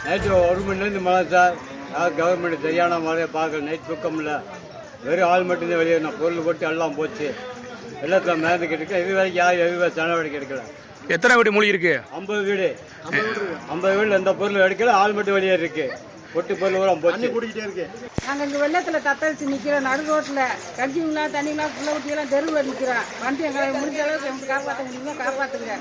Night 1 மணிலேருந்து மழை sir. Government சரியான மழையை பார்க்கல. நைட் தூக்கம் இல்லை. வெறும் ஆள் மட்டும்தான் வெளியே. நான் பொருள் போட்டு எல்லாம் போச்சு. எல்லாத்தையும் மேந்துக்கிட்டு இருக்கு. இது வரைக்கும் யாரும் எதுவும் நடவடிக்கை எடுக்கல. எத்தனை வீடு மூழ்கி இருக்கு? 50 வீடு. 50 வீடுல எந்த பொருள் எடுக்கல. ஆள் மட்டும் வெளியே இருக்கு. பொட்டு பொருள் கூட போச்சு. நாங்கள் இங்கே வெள்ளத்தில் தத்தளிச்சு நிற்கிறோம். நடு ரோட்டில் கஞ்சிங்களா தண்ணிங்களா புள்ள குட்டியெல்லாம் தெருவில் நிற்கிறோம். வந்து எங்களை முடிஞ்ச அளவுக்கு எங்களுக்கு காப்பாற்ற முடியுமோ காப்பாற்றுங்க.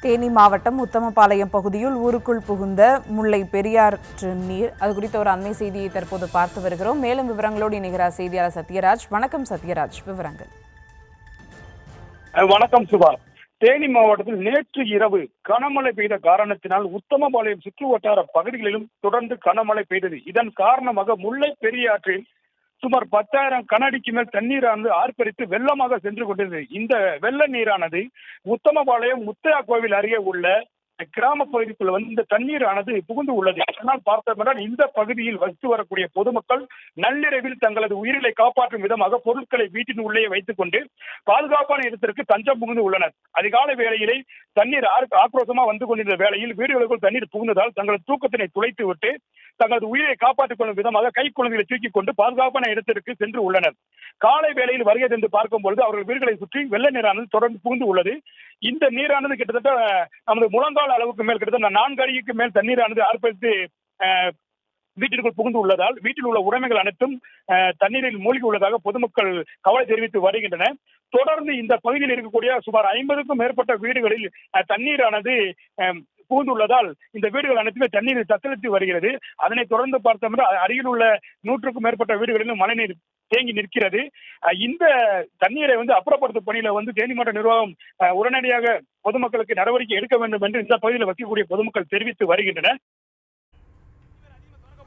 தேனி மாவட்டம் உத்தமபாளையம் பகுதியில் ஊருக்குள் புகுந்த முல்லை பெரியாற்று நீர், அது குறித்த ஒரு அண்மை செய்தியை தற்போது பார்த்து வருகிறோம். மேலும் விவரங்களோடு இணைகிறார் செய்தியாளர் சத்யராஜ். வணக்கம் சத்யராஜ், விவரங்கள். வணக்கம் சுபா. தேனி மாவட்டத்தில் நேற்று இரவு கனமழை பெய்த காரணத்தினால் உத்தமபாளையம் சுற்று வட்டார பகுதிகளிலும் தொடர்ந்து கனமழை பெய்தது. இதன் காரணமாக முல்லை பெரியாற்றில் சுமார் 10,000 கனஅடிக்கு மேல் தண்ணீரானது ஆர்ப்பரித்து வெள்ளமாக சென்று கொண்டிருந்தது. இந்த வெள்ள நீரானது உத்தமபாளையம் முத்தையா கோவில் அருகே உள்ள கிராம பகுதிக்குள்ள வந்து இந்த தண்ணீரானது புகுந்து உள்ளது. அதனால் பார்த்தோம் இந்த பகுதியில் வசித்து வரக்கூடிய பொதுமக்கள் நள்ளிரவில் தங்களது உயிர்களை காப்பாற்றும் விதமாக பொருட்களை வீட்டின் உள்ளே வைத்துக் கொண்டு பாதுகாப்பான இடத்திற்கு தஞ்சம் புகுந்து உள்ளனர். அதிகாலை வேளையிலே தண்ணீர் ஆக்ரோஷமா வந்து கொண்டிருந்த வேளையில் வீடுகளுக்குள் தண்ணீர் புகுந்ததால் தங்களது தூக்கத்தினை துளைத்து விட்டு தங்களது உயிரை காப்பாற்றிக் கொள்ளும் விதமாக கை குழந்தைகளை தூக்கிக் கொண்டு பாதுகாப்பான இடத்திற்கு சென்று உள்ளனர். காலை வேளையில் வருகை சென்று பார்க்கும் பொழுது அவர்கள் வீடுகளை சுற்றி வெள்ள நீரானது தொடர்ந்து புகுந்து உள்ளது. இந்த நீரானது கிட்டத்தட்ட நமது முழங்கால் அளவுக்கு மேல் கிட்டத்தட்ட 4 அடிக்கு மேல் தண்ணீரானது ஆர்ப்பரித்து வீட்டிற்குள் புகுந்து உள்ளதால் வீட்டில் உள்ள உடைமைகள் அனைத்தும் தண்ணீரில் மூழ்கி உள்ளதாக பொதுமக்கள் கவலை தெரிவித்து வருகின்றன. தொடர்ந்து இந்த பகுதியில் இருக்கக்கூடிய சுமார் 50க்கும் மேற்பட்ட வீடுகளில் தண்ணீரானது புகுந்துள்ளதால் இந்த வீடுகள் அனைத்துமே தண்ணீரில் தத்தளித்து வருகிறது. அதனை தொடர்ந்து பார்த்தோம் அருகில் உள்ள 100க்கும் மேற்பட்ட வீடுகளிலும் மழைநீர் தேங்கி நிற்கிறது. இந்த தண்ணீரை அப்புறப்படுத்தும் பணியில தேனி மாவட்ட நிர்வாகம் உடனடியாக பொதுமக்களுக்கு நடவடிக்கை எடுக்க வேண்டும் என்று இந்த பகுதியில் வசிக்கக்கூடிய பொதுமக்கள் தெரிவித்து வருகின்றனர்.